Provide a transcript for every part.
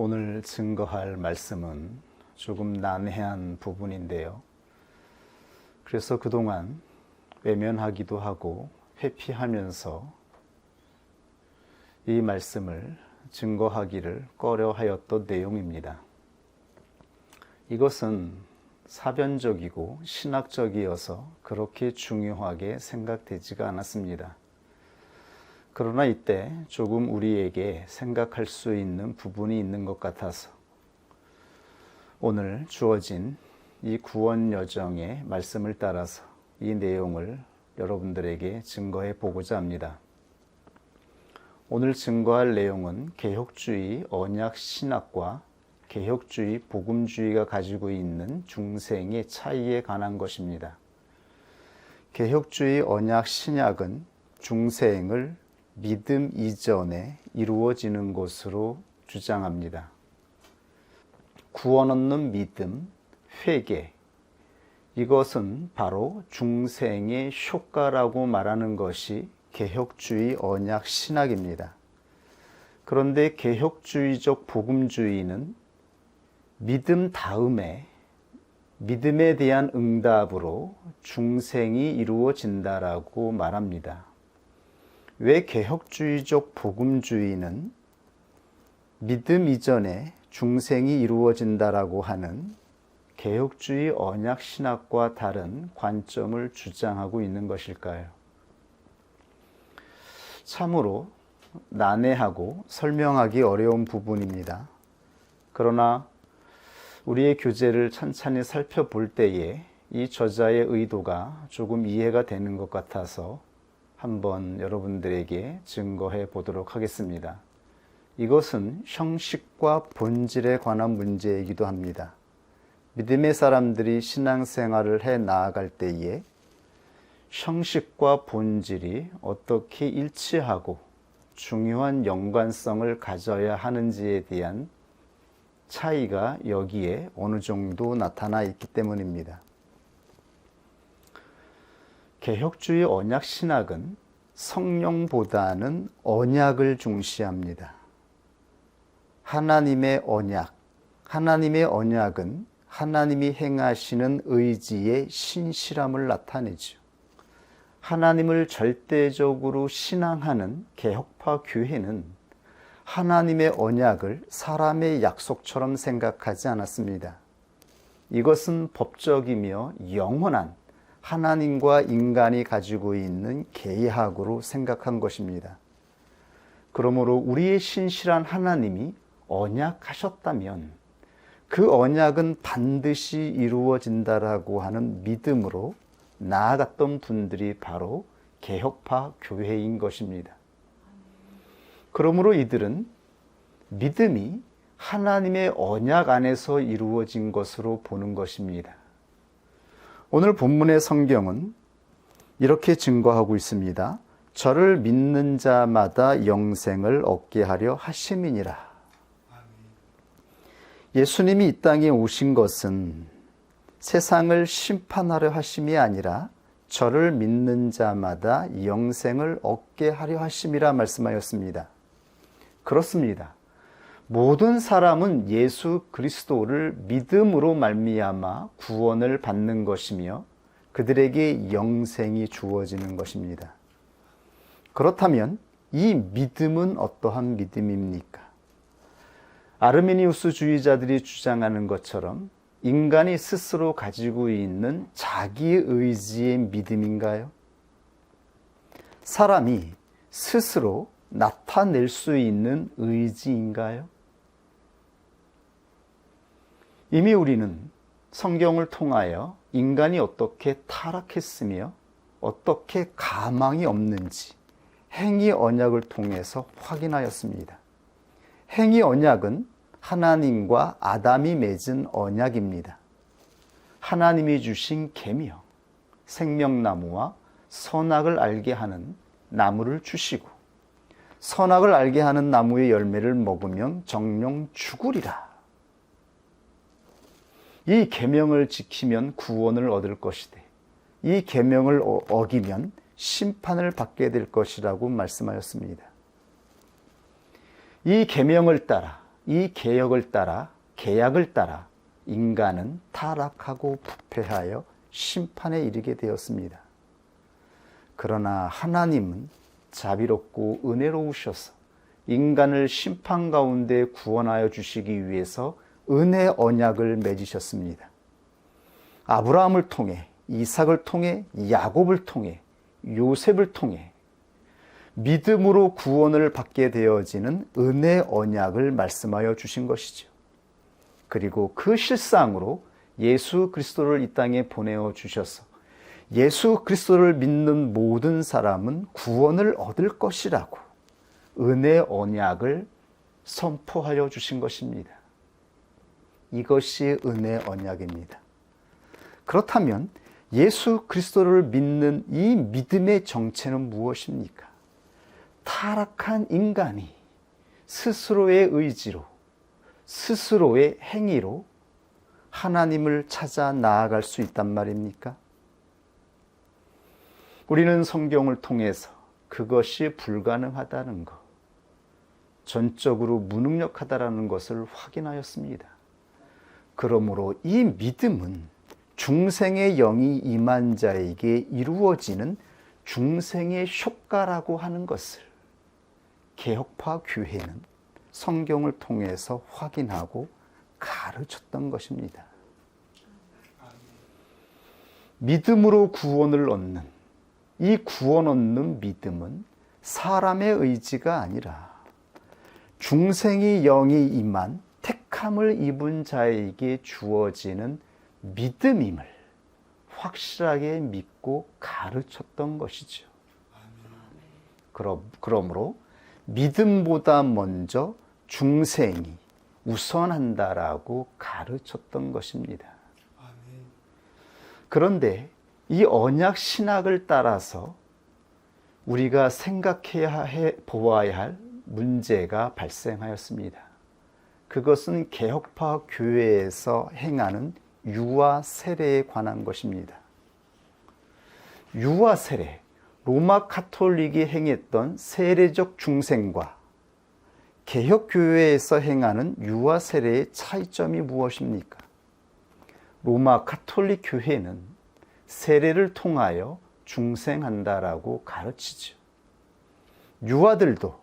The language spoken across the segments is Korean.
오늘 증거할 말씀은 조금 난해한 부분인데요. 그래서 그동안 외면하기도 하고 회피하면서 이 말씀을 증거하기를 꺼려하였던 내용입니다. 이것은 사변적이고 신학적이어서 그렇게 중요하게 생각되지가 않았습니다. 그러나 이때 조금 우리에게 생각할 수 있는 부분이 있는 것 같아서 오늘 주어진 이 구원 여정의 말씀을 따라서 이 내용을 여러분들에게 증거해 보고자 합니다. 오늘 증거할 내용은 개혁주의 언약 신학과 개혁주의 복음주의가 가지고 있는 중생의 차이에 관한 것입니다. 개혁주의 언약 신약은 중생을 믿음 이전에 이루어지는 것으로 주장합니다. 구원 얻는 믿음, 회개, 이것은 바로 중생의 효과라고 말하는 것이 개혁주의 언약 신학입니다. 그런데 개혁주의적 복음주의는 믿음 다음에 믿음에 대한 응답으로 중생이 이루어진다라고 말합니다. 왜 개혁주의적 복음주의는 믿음 이전에 중생이 이루어진다라고 하는 개혁주의 언약 신학과 다른 관점을 주장하고 있는 것일까요? 참으로 난해하고 설명하기 어려운 부분입니다. 그러나 우리의 교재를 찬찬히 살펴볼 때에 이 저자의 의도가 조금 이해가 되는 것 같아서 한번 여러분들에게 증거해 보도록 하겠습니다. 이것은 형식과 본질에 관한 문제이기도 합니다. 믿음의 사람들이 신앙생활을 해 나아갈 때에 형식과 본질이 어떻게 일치하고 중요한 연관성을 가져야 하는지에 대한 차이가 여기에 어느 정도 나타나 있기 때문입니다. 개혁주의 언약 신학은 성령보다는 언약을 중시합니다. 하나님의 언약은 하나님이 행하시는 의지의 신실함을 나타내죠. 하나님을 절대적으로 신앙하는 개혁파 교회는 하나님의 언약을 사람의 약속처럼 생각하지 않았습니다. 이것은 법적이며 영원한 하나님과 인간이 가지고 있는 계약으로 생각한 것입니다. 그러므로 우리의 신실한 하나님이 언약하셨다면 그 언약은 반드시 이루어진다라고 하는 믿음으로 나아갔던 분들이 바로 개혁파 교회인 것입니다. 그러므로 이들은 믿음이 하나님의 언약 안에서 이루어진 것으로 보는 것입니다. 오늘 본문의 성경은 이렇게 증거하고 있습니다. 저를 믿는 자마다 영생을 얻게 하려 하심이니라. 예수님이 이 땅에 오신 것은 세상을 심판하려 하심이 아니라 저를 믿는 자마다 영생을 얻게 하려 하심이라 말씀하였습니다. 그렇습니다. 모든 사람은 예수 그리스도를 믿음으로 말미암아 구원을 받는 것이며 그들에게 영생이 주어지는 것입니다. 그렇다면 이 믿음은 어떠한 믿음입니까? 아르미니우스 주의자들이 주장하는 것처럼 인간이 스스로 가지고 있는 자기의 의지의 믿음인가요? 사람이 스스로 나타낼 수 있는 의지인가요? 이미 우리는 성경을 통하여 인간이 어떻게 타락했으며 어떻게 가망이 없는지 행위 언약을 통해서 확인하였습니다. 행위 언약은 하나님과 아담이 맺은 언약입니다. 하나님이 주신 계명, 생명나무와 선악을 알게 하는 나무를 주시고 선악을 알게 하는 나무의 열매를 먹으면 정령 죽으리라. 이 계명을 지키면 구원을 얻을 것이되 이 계명을 어기면 심판을 받게 될 것이라고 말씀하였습니다. 이 계명을 따라 이 계약을 따라 인간은 타락하고 부패하여 심판에 이르게 되었습니다. 그러나 하나님은 자비롭고 은혜로우셔서 인간을 심판 가운데 구원하여 주시기 위해서 은혜 언약을 맺으셨습니다. 아브라함을 통해, 이삭을 통해, 야곱을 통해, 요셉을 통해 믿음으로 구원을 받게 되어지는 은혜 언약을 말씀하여 주신 것이죠. 그리고 그 실상으로 예수 그리스도를 이 땅에 보내어 주셔서 예수 그리스도를 믿는 모든 사람은 구원을 얻을 것이라고 은혜 언약을 선포하여 주신 것입니다. 이것이 은혜 언약입니다. 그렇다면 예수 그리스도를 믿는 이 믿음의 정체는 무엇입니까? 타락한 인간이 스스로의 의지로, 스스로의 행위로 하나님을 찾아 나아갈 수 있단 말입니까? 우리는 성경을 통해서 그것이 불가능하다는 것, 전적으로 무능력하다라는 것을 확인하였습니다. 그러므로 이 믿음은 중생의 영이 임한 자에게 이루어지는 중생의 효과라고 하는 것을 개혁파 교회는 성경을 통해서 확인하고 가르쳤던 것입니다. 믿음으로 구원을 얻는, 이 구원 얻는 믿음은 사람의 의지가 아니라 중생의 영이 임한 택함을 입은 자에게 주어지는 믿음임을 확실하게 믿고 가르쳤던 것이죠. 그러므로 믿음보다 먼저 중생이 우선한다라고 가르쳤던 것입니다. 그런데 이 언약 신학을 따라서 우리가 생각해야 보아야 할 문제가 발생하였습니다. 그것은 개혁파 교회에서 행하는 유아 세례에 관한 것입니다. 유아 세례, 로마 가톨릭이 행했던 세례적 중생과 개혁교회에서 행하는 유아 세례의 차이점이 무엇입니까? 로마 가톨릭 교회는 세례를 통하여 중생한다라고 가르치죠. 유아들도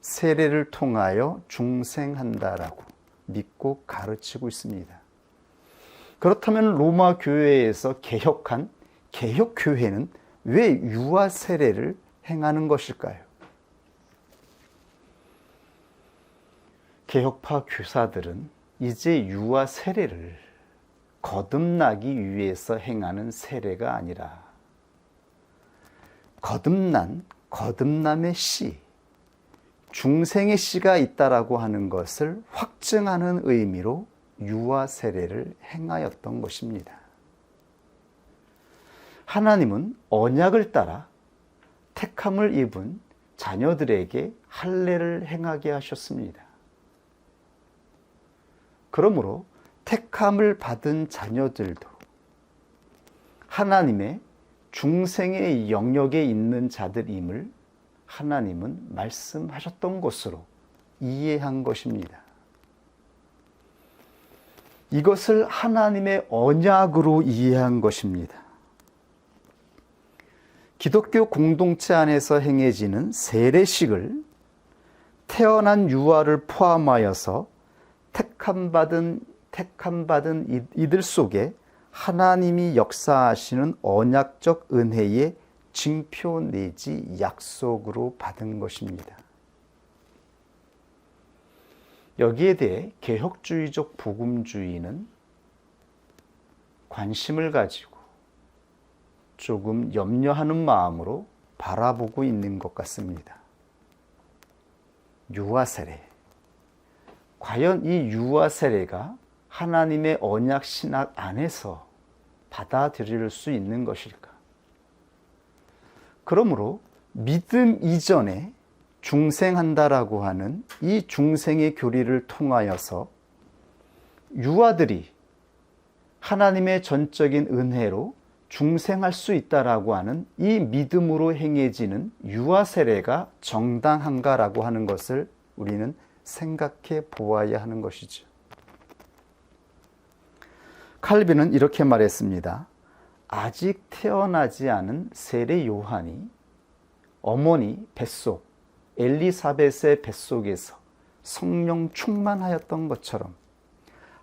세례를 통하여 중생한다라고 믿고 가르치고 있습니다. 그렇다면 로마 교회에서 개혁한 개혁교회는 왜 유아 세례를 행하는 것일까요? 개혁파 교사들은 이제 유아 세례를 거듭나기 위해서 행하는 세례가 아니라 거듭남의 씨, 중생의 씨가 있다라고 하는 것을 확증하는 의미로 유아 세례를 행하였던 것입니다. 하나님은 언약을 따라 택함을 입은 자녀들에게 할례를 행하게 하셨습니다. 그러므로 택함을 받은 자녀들도 하나님의 중생의 영역에 있는 자들임을 하나님은 말씀하셨던 것으로 이해한 것입니다. 이것을 하나님의 언약으로 이해한 것입니다. 기독교 공동체 안에서 행해지는 세례식을 태어난 유아를 포함하여서 택함받은 이들 속에 하나님이 역사하시는 언약적 은혜의 징표 내지 약속으로 받은 것입니다. 여기에 대해 개혁주의적 복음주의는 관심을 가지고 조금 염려하는 마음으로 바라보고 있는 것 같습니다. 유아 세례. 과연 이 유아 세례가 하나님의 언약 신학 안에서 받아들일 수 있는 것일까? 그러므로 믿음 이전에 중생한다라고 하는 이 중생의 교리를 통하여서 유아들이 하나님의 전적인 은혜로 중생할 수 있다라고 하는 이 믿음으로 행해지는 유아 세례가 정당한가라고 하는 것을 우리는 생각해 보아야 하는 것이죠. 칼빈은 이렇게 말했습니다. 아직 태어나지 않은 세례 요한이 어머니 뱃속, 엘리사벳의 뱃속에서 성령 충만하였던 것처럼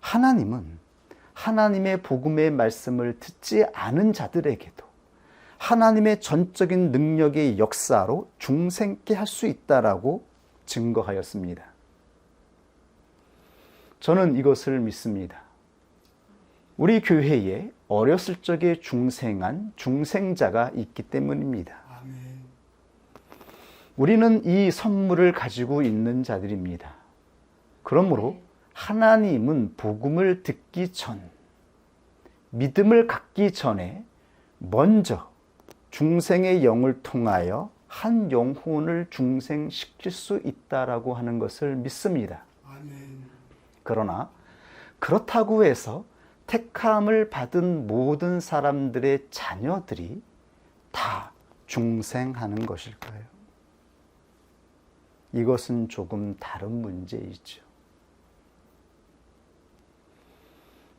하나님은 하나님의 복음의 말씀을 듣지 않은 자들에게도 하나님의 전적인 능력의 역사로 중생케 할 수 있다라고 증거하였습니다. 저는 이것을 믿습니다. 우리 교회에 어렸을 적에 중생한 중생자가 있기 때문입니다. 아멘. 우리는 이 선물을 가지고 있는 자들입니다. 그러므로 하나님은 복음을 듣기 전, 믿음을 갖기 전에 먼저 중생의 영을 통하여 한 영혼을 중생시킬 수 있다라고 하는 것을 믿습니다. 아멘. 그러나 그렇다고 해서 택함을 받은 모든 사람들의 자녀들이 다 중생하는 것일까요? 이것은 조금 다른 문제이죠.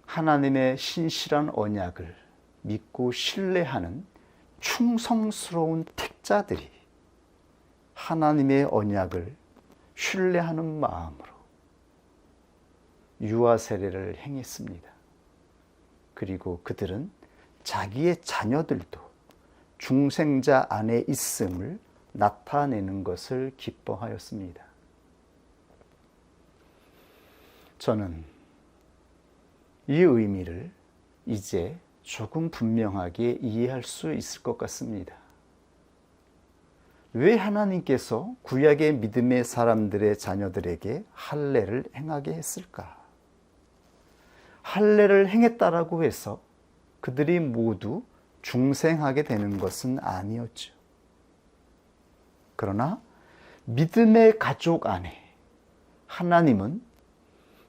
하나님의 신실한 언약을 믿고 신뢰하는 충성스러운 택자들이 하나님의 언약을 신뢰하는 마음으로 유아 세례를 행했습니다. 그리고 그들은 자기의 자녀들도 중생자 안에 있음을 나타내는 것을 기뻐하였습니다. 저는 이 의미를 이제 조금 분명하게 이해할 수 있을 것 같습니다. 왜 하나님께서 구약의 믿음의 사람들의 자녀들에게 할례를 행하게 했을까? 할례를 행했다라고 해서 그들이 모두 중생하게 되는 것은 아니었죠. 그러나 믿음의 가족 안에 하나님은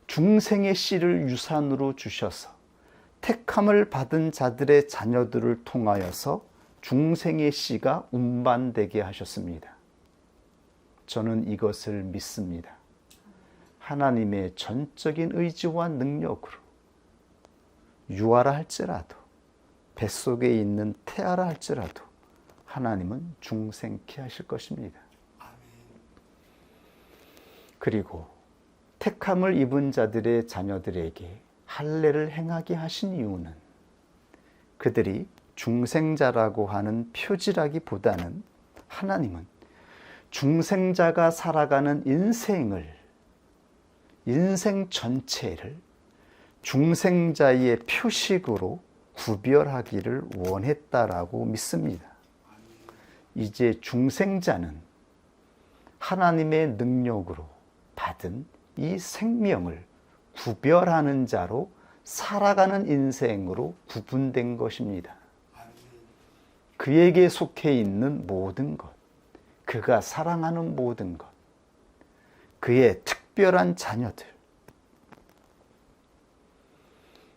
중생의 씨를 유산으로 주셔서 택함을 받은 자들의 자녀들을 통하여서 중생의 씨가 운반되게 하셨습니다. 저는 이것을 믿습니다. 하나님의 전적인 의지와 능력으로 유아라 할지라도 뱃속에 있는 태아라 할지라도 하나님은 중생케 하실 것입니다. 그리고 택함을 입은 자들의 자녀들에게 할례를 행하게 하신 이유는 그들이 중생자라고 하는 표지라기보다는 하나님은 중생자가 살아가는 인생 전체를 중생자의 표식으로 구별하기를 원했다라고 믿습니다. 이제 중생자는 하나님의 능력으로 받은 이 생명을 구별하는 자로 살아가는 인생으로 구분된 것입니다. 그에게 속해 있는 모든 것, 그가 사랑하는 모든 것, 그의 특별한 자녀들,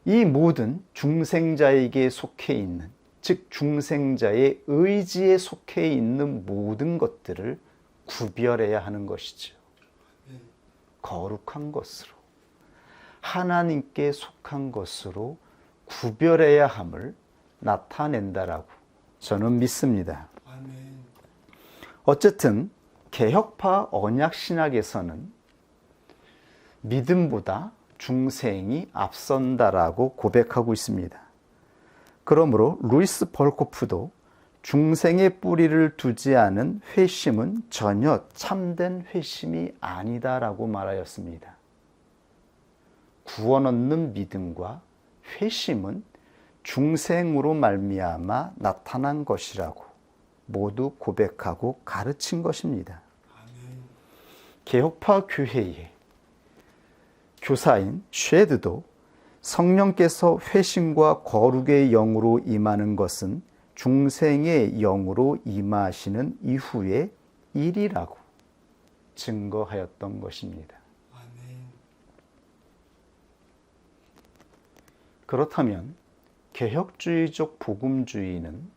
이 모든 중생자에게 속해 있는, 즉 중생자의 의지에 속해 있는 모든 것들을 구별해야 하는 것이죠. 거룩한 것으로, 하나님께 속한 것으로 구별해야 함을 나타낸다라고 저는 믿습니다. 어쨌든 개혁파 언약신학에서는 믿음보다 중생이 앞선다라고 고백하고 있습니다. 그러므로 루이스 벌코프도 중생의 뿌리를 두지 않은 회심은 전혀 참된 회심이 아니다라고 말하였습니다. 구원 얻는 믿음과 회심은 중생으로 말미암아 나타난 것이라고 모두 고백하고 가르친 것입니다. 개혁파 교회의 교사인 쉐드도 성령께서 회심과 거룩의 영으로 임하는 것은 중생의 영으로 임하시는 이후의 일이라고 증거하였던 것입니다. 그렇다면 개혁주의적 복음주의는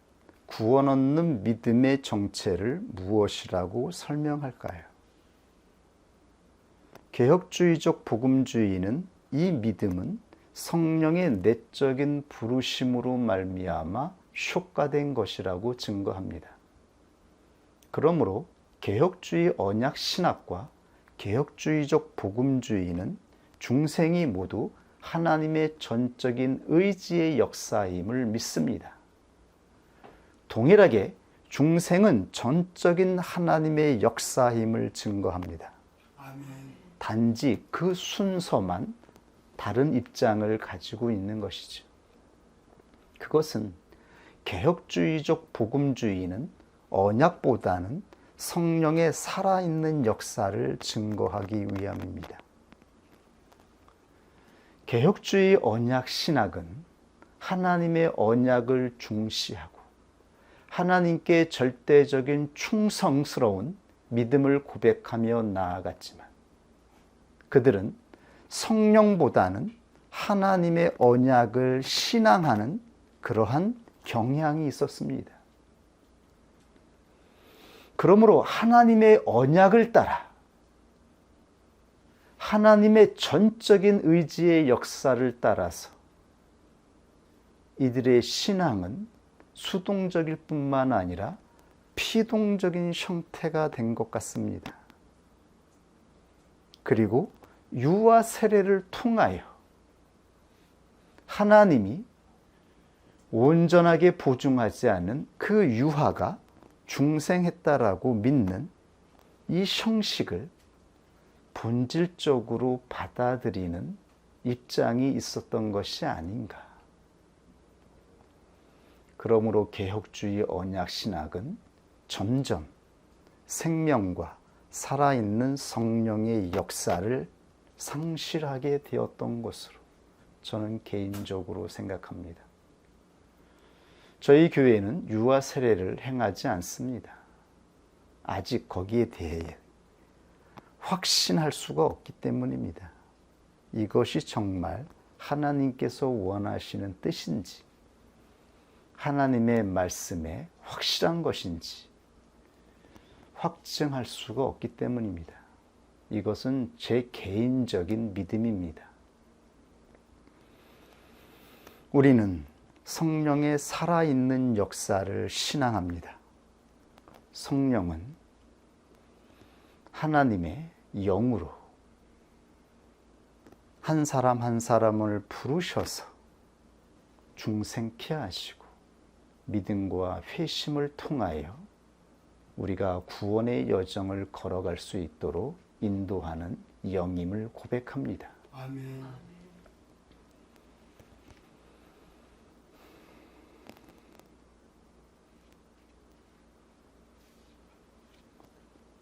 구원 얻는 믿음의 정체를 무엇이라고 설명할까요? 개혁주의적 복음주의는 이 믿음은 성령의 내적인 부르심으로 말미암아 효과된 것이라고 증거합니다. 그러므로 개혁주의 언약 신학과 개혁주의적 복음주의는 중생이 모두 하나님의 전적인 의지의 역사임을 믿습니다. 동일하게 중생은 전적인 하나님의 역사임을 증거합니다. 아멘. 단지 그 순서만 다른 입장을 가지고 있는 것이죠. 그것은 개혁주의적 복음주의는 언약보다는 성령의 살아있는 역사를 증거하기 위함입니다. 개혁주의 언약 신학은 하나님의 언약을 중시하고 하나님께 절대적인 충성스러운 믿음을 고백하며 나아갔지만 그들은 성령보다는 하나님의 언약을 신앙하는 그러한 경향이 있었습니다. 그러므로 하나님의 언약을 따라 하나님의 전적인 의지의 역사를 따라서 이들의 신앙은 수동적일 뿐만 아니라 피동적인 형태가 된 것 같습니다. 그리고 유아 세례를 통하여 하나님이 온전하게 보증하지 않은 그 유아가 중생했다라고 믿는 이 형식을 본질적으로 받아들이는 입장이 있었던 것이 아닌가. 그러므로 개혁주의 언약 신학은 점점 생명과 살아있는 성령의 역사를 상실하게 되었던 것으로 저는 개인적으로 생각합니다. 저희 교회는 유아 세례를 행하지 않습니다. 아직 거기에 대해 확신할 수가 없기 때문입니다. 이것이 정말 하나님께서 원하시는 뜻인지, 하나님의 말씀에 확실한 것인지 확증할 수가 없기 때문입니다. 이것은 제 개인적인 믿음입니다. 우리는 성령의 살아있는 역사를 신앙합니다. 성령은 하나님의 영으로 한 사람 한 사람을 부르셔서 중생케 하시고 믿음과 회심을 통하여 우리가 구원의 여정을 걸어갈 수 있도록 인도하는 영임을 고백합니다. 아멘.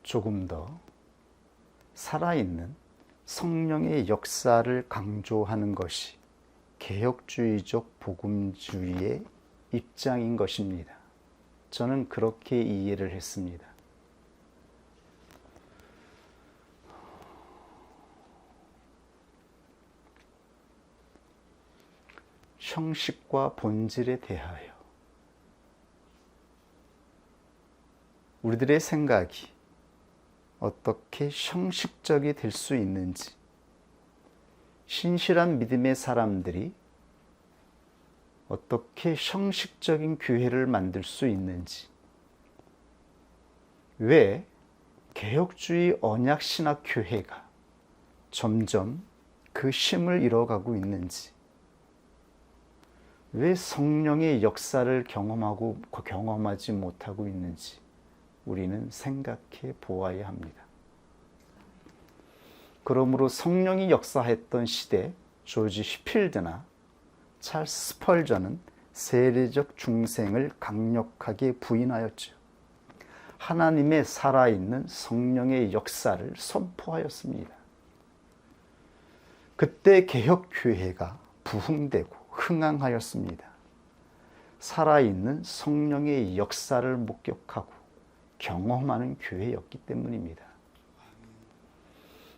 조금 더 살아있는 성령의 역사를 강조하는 것이 개혁주의적 복음주의의 입장인 것입니다. 저는 그렇게 이해를 했습니다. 형식과 본질에 대하여 우리들의 생각이 어떻게 형식적이 될 수 있는지, 신실한 믿음의 사람들이 어떻게 형식적인 교회를 만들 수 있는지, 왜 개혁주의 언약신학 교회가 점점 그 힘을 잃어가고 있는지, 왜 성령의 역사를 경험하지 못하고 있는지 우리는 생각해 보아야 합니다. 그러므로 성령이 역사했던 시대 조지 휘필드나 찰스 스펄전은 세례적 중생을 강력하게 부인하였죠. 하나님의 살아있는 성령의 역사를 선포하였습니다. 그때 개혁교회가 부흥되고 흥황하였습니다. 살아있는 성령의 역사를 목격하고 경험하는 교회였기 때문입니다.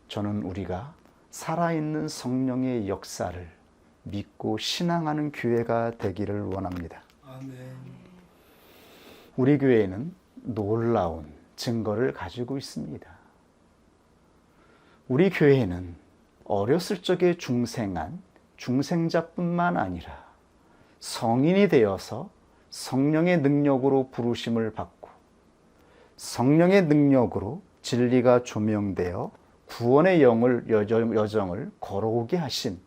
저는 우리가 살아있는 성령의 역사를 믿고 신앙하는 교회가 되기를 원합니다. 아멘. 우리 교회는 놀라운 증거를 가지고 있습니다. 우리 교회는 어렸을 적에 중생한 중생자뿐만 아니라 성인이 되어서 성령의 능력으로 부르심을 받고 성령의 능력으로 진리가 조명되어 구원의 여정을 걸어오게 하신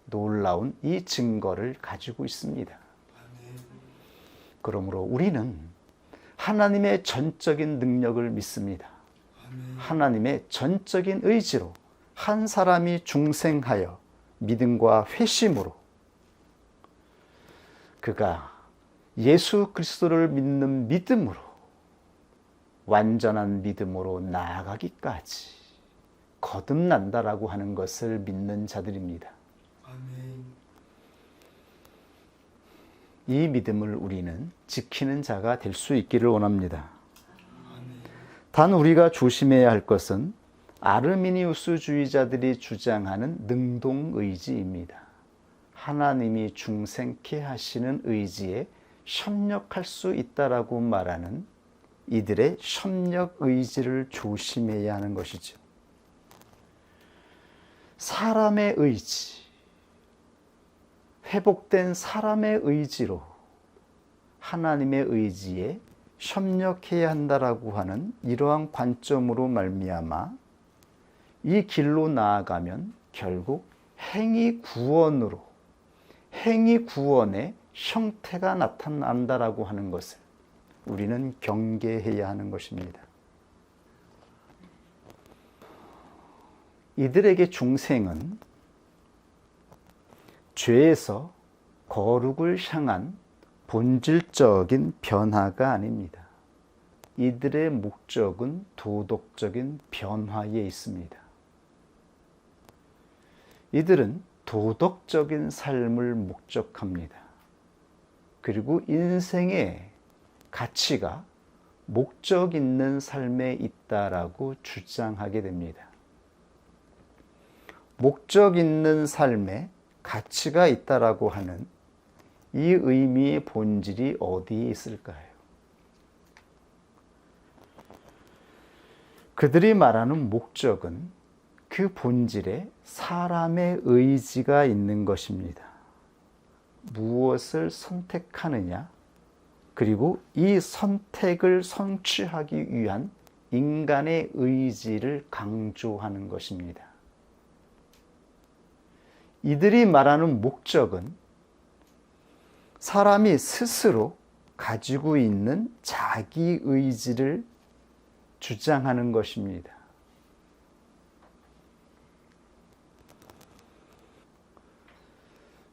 놀라운 이 증거를 가지고 있습니다. 그러므로 우리는 하나님의 전적인 능력을 믿습니다. 하나님의 전적인 의지로 한 사람이 중생하여 믿음과 회심으로 그가 예수 그리스도를 믿는 믿음으로 완전한 믿음으로 나아가기까지 거듭난다라고 하는 것을 믿는 자들입니다. 이 믿음을 우리는 지키는 자가 될 수 있기를 원합니다. 단 우리가 조심해야 할 것은 아르미니우스주의자들이 주장하는 능동의지입니다. 하나님이 중생케 하시는 의지에 협력할 수 있다라고 말하는 이들의 협력 의지를 조심해야 하는 것이죠. 사람의 의지, 회복된 사람의 의지로 하나님의 의지에 협력해야 한다라고 하는 이러한 관점으로 말미암아 이 길로 나아가면 결국 행위 구원으로 행위 구원의 형태가 나타난다라고 하는 것을 우리는 경계해야 하는 것입니다. 이들에게 중생은 죄에서 거룩을 향한 본질적인 변화가 아닙니다. 이들의 목적은 도덕적인 변화에 있습니다. 이들은 도덕적인 삶을 목적합니다. 그리고 인생의 가치가 목적 있는 삶에 있다라고 주장하게 됩니다. 목적 있는 삶에 가치가 있다라고 하는 이 의미의 본질이 어디에 있을까요? 그들이 말하는 목적은 그 본질에 사람의 의지가 있는 것입니다. 무엇을 선택하느냐, 그리고 이 선택을 성취하기 위한 인간의 의지를 강조하는 것입니다. 이들이 말하는 목적은 사람이 스스로 가지고 있는 자기 의지를 주장하는 것입니다.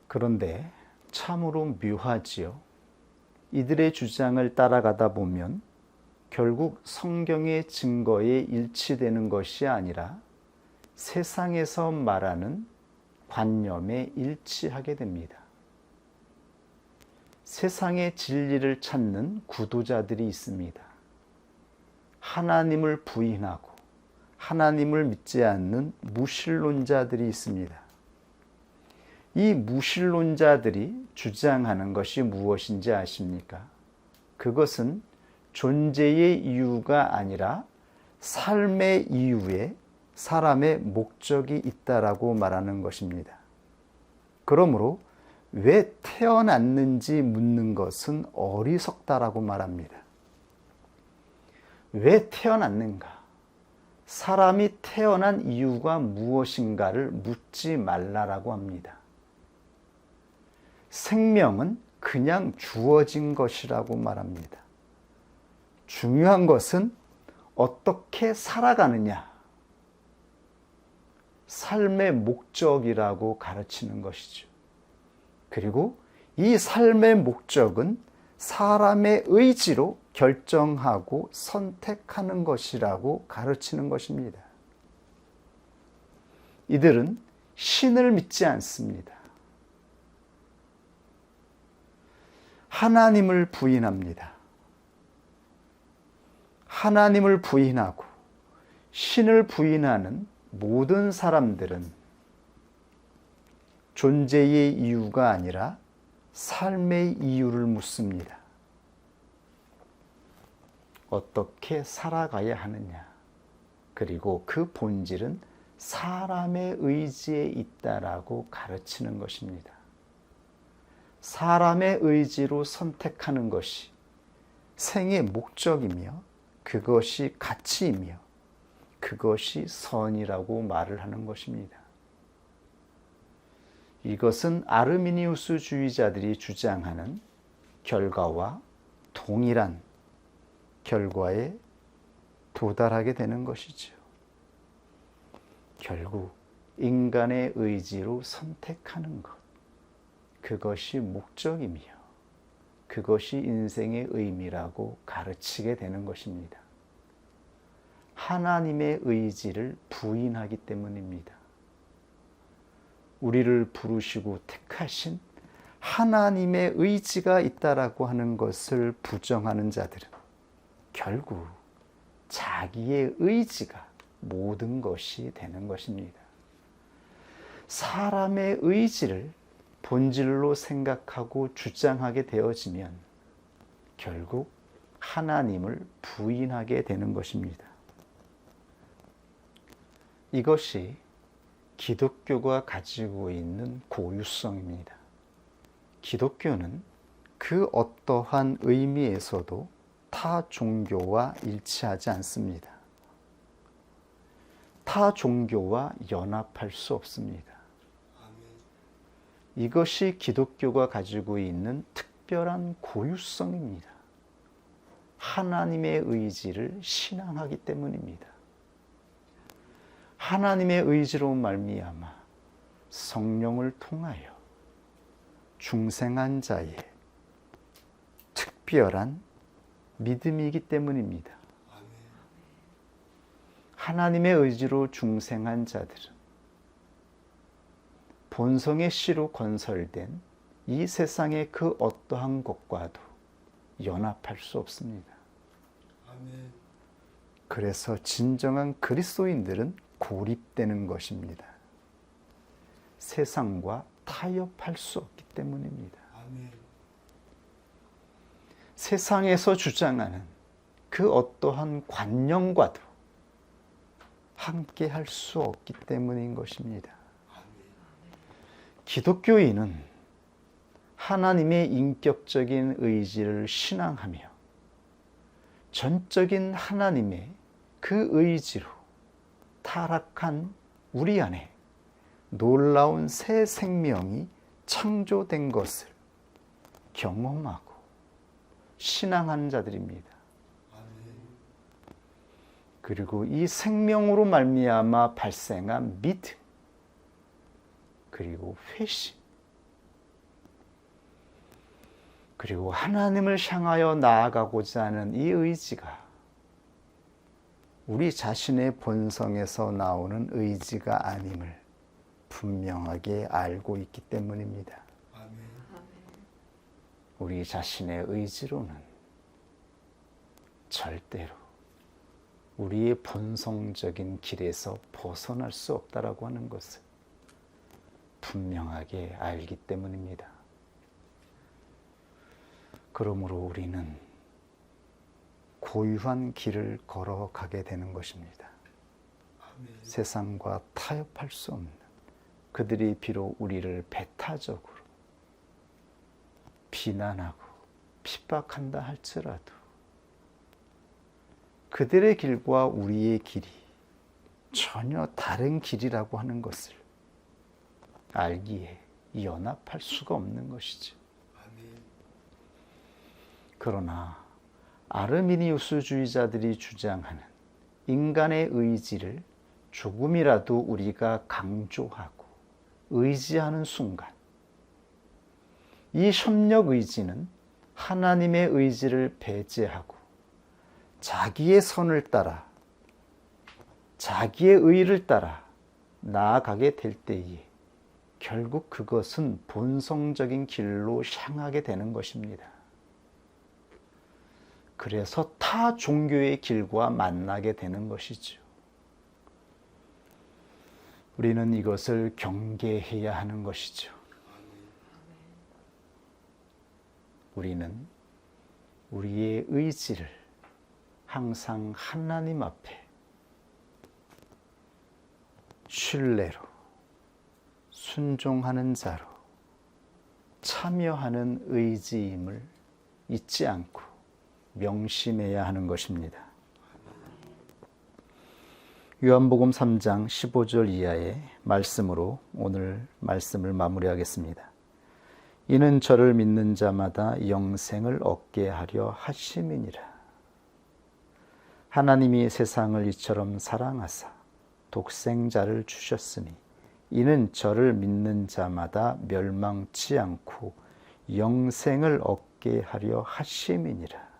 그런데 참으로 묘하지요. 이들의 주장을 따라가다 보면 결국 성경의 증거에 일치되는 것이 아니라 세상에서 말하는 관념에 일치하게 됩니다. 세상의 진리를 찾는 구도자들이 있습니다. 하나님을 부인하고 하나님을 믿지 않는 무신론자들이 있습니다. 이 무신론자들이 주장하는 것이 무엇인지 아십니까? 그것은 존재의 이유가 아니라 삶의 이유에 사람의 목적이 있다라고 말하는 것입니다. 그러므로 왜 태어났는지 묻는 것은 어리석다라고 말합니다. 왜 태어났는가? 사람이 태어난 이유가 무엇인가를 묻지 말라라고 합니다. 생명은 그냥 주어진 것이라고 말합니다. 중요한 것은 어떻게 살아가느냐, 삶의 목적이라고 가르치는 것이죠. 그리고 이 삶의 목적은 사람의 의지로 결정하고 선택하는 것이라고 가르치는 것입니다. 이들은 신을 믿지 않습니다. 하나님을 부인합니다. 하나님을 부인하고 신을 부인하는 모든 사람들은 존재의 이유가 아니라 삶의 이유를 묻습니다. 어떻게 살아가야 하느냐? 그리고 그 본질은 사람의 의지에 있다라고 가르치는 것입니다. 사람의 의지로 선택하는 것이 생의 목적이며 그것이 가치이며 그것이 선이라고 말을 하는 것입니다. 이것은 아르미니우스주의자들이 주장하는 결과와 동일한 결과에 도달하게 되는 것이죠. 결국 인간의 의지로 선택하는 것, 그것이 목적이며 그것이 인생의 의미라고 가르치게 되는 것입니다. 하나님의 의지를 부인하기 때문입니다. 우리를 부르시고 택하신 하나님의 의지가 있다라고 하는 것을 부정하는 자들은 결국 자기의 의지가 모든 것이 되는 것입니다. 사람의 의지를 본질로 생각하고 주장하게 되어지면 결국 하나님을 부인하게 되는 것입니다. 이것이 기독교가 가지고 있는 고유성입니다. 기독교는 그 어떠한 의미에서도 타 종교와 일치하지 않습니다. 타 종교와 연합할 수 없습니다. 이것이 기독교가 가지고 있는 특별한 고유성입니다. 하나님의 의지를 신앙하기 때문입니다. 하나님의 의지로 말미암아 성령을 통하여 중생한 자의 특별한 믿음이기 때문입니다. 하나님의 의지로 중생한 자들은 본성의 씨로 건설된 이 세상의 그 어떠한 것과도 연합할 수 없습니다. 그래서 진정한 그리스도인들은 고립되는 것입니다. 세상과 타협할 수 없기 때문입니다. 세상에서 주장하는 그 어떠한 관념과도 함께 할 수 없기 때문인 것입니다. 기독교인은 하나님의 인격적인 의지를 신앙하며 전적인 하나님의 그 의지로 타락한 우리 안에 놀라운 새 생명이 창조된 것을 경험하고 신앙하는 자들입니다. 그리고 이 생명으로 말미암아 발생한 믿음, 그리고 회심, 그리고 하나님을 향하여 나아가고자 하는 이 의지가 우리 자신의 본성에서 나오는 의지가 아님을 분명하게 알고 있기 때문입니다. 우리 자신의 의지로는 절대로 우리의 본성적인 길에서 벗어날 수 없다라고 하는 것을 분명하게 알기 때문입니다. 그러므로 우리는 고유한 길을 걸어가게 되는 것입니다. 세상과 타협할 수 없는 그들이 비록 우리를 배타적으로 비난하고 핍박한다 할지라도 그들의 길과 우리의 길이 전혀 다른 길이라고 하는 것을 알기에 연합할 수가 없는 것이죠. 그러나 아르미니우스주의자들이 주장하는 인간의 의지를 조금이라도 우리가 강조하고 의지하는 순간 이 협력 의지는 하나님의 의지를 배제하고 자기의 선을 따라 자기의 의를 따라 나아가게 될 때에 결국 그것은 본성적인 길로 향하게 되는 것입니다. 그래서 타 종교의 길과 만나게 되는 것이죠. 우리는 이것을 경계해야 하는 것이죠. 우리는 우리의 의지를 항상 하나님 앞에 신뢰로, 순종하는 자로, 참여하는 의지임을 잊지 않고 명심해야 하는 것입니다. 요한복음 3장 15절 이하의 말씀으로 오늘 말씀을 마무리하겠습니다. 이는 저를 믿는 자마다 영생을 얻게 하려 하심이니라. 하나님이 세상을 이처럼 사랑하사 독생자를 주셨으니 이는 저를 믿는 자마다 멸망치 않고 영생을 얻게 하려 하심이니라.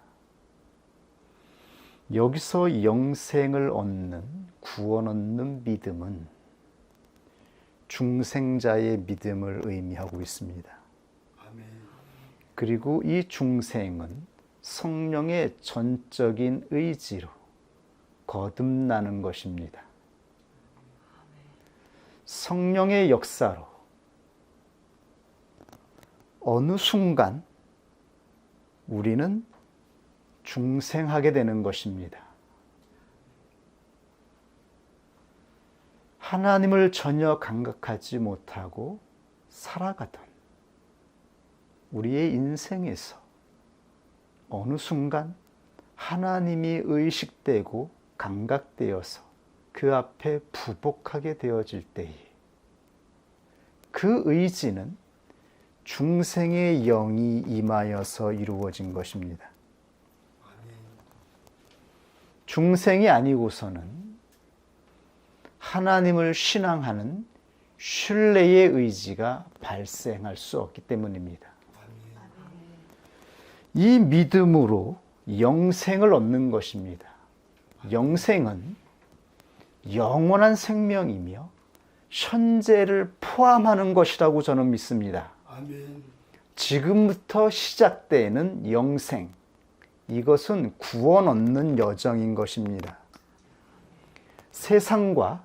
여기서 영생을 얻는, 구원 얻는 믿음은 중생자의 믿음을 의미하고 있습니다. 그리고 이 중생은 성령의 전적인 의지로 거듭나는 것입니다. 성령의 역사로 어느 순간 우리는 중생하게 되는 것입니다. 하나님을 전혀 감각하지 못하고 살아가던 우리의 인생에서 어느 순간 하나님이 의식되고 감각되어서 그 앞에 부복하게 되어질 때에 그 의지는 중생의 영이 임하여서 이루어진 것입니다. 중생이 아니고서는 하나님을 신앙하는 신뢰의 의지가 발생할 수 없기 때문입니다. 이 믿음으로 영생을 얻는 것입니다. 영생은 영원한 생명이며 현재를 포함하는 것이라고 저는 믿습니다. 지금부터 시작되는 영생, 이것은 구원 얻는 여정인 것입니다. 세상과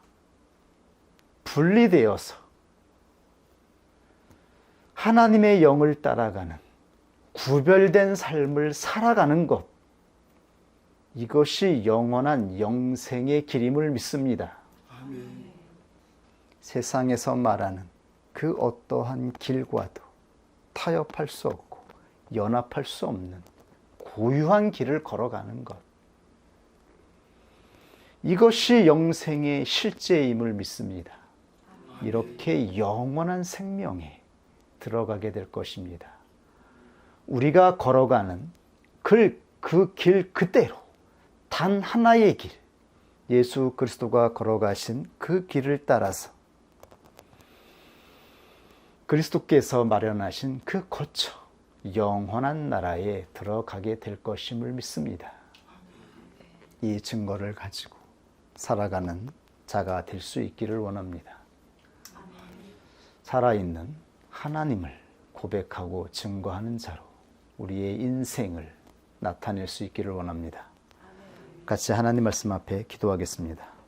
분리되어서 하나님의 영을 따라가는 구별된 삶을 살아가는 것, 이것이 영원한 영생의 길임을 믿습니다. 세상에서 말하는 그 어떠한 길과도 타협할 수 없고 연합할 수 없는 고유한 길을 걸어가는 것, 이것이 영생의 실제임을 믿습니다. 이렇게 영원한 생명에 들어가게 될 것입니다. 우리가 걸어가는 그 길 그대로 단 하나의 길, 예수 그리스도가 걸어가신 그 길을 따라서 그리스도께서 마련하신 그 거처, 영원한 나라에 들어가게 될 것임을 믿습니다. 이 증거를 가지고 살아가는 자가 될 수 있기를 원합니다. 살아있는 하나님을 고백하고 증거하는 자로 우리의 인생을 나타낼 수 있기를 원합니다. 같이 하나님 말씀 앞에 기도하겠습니다.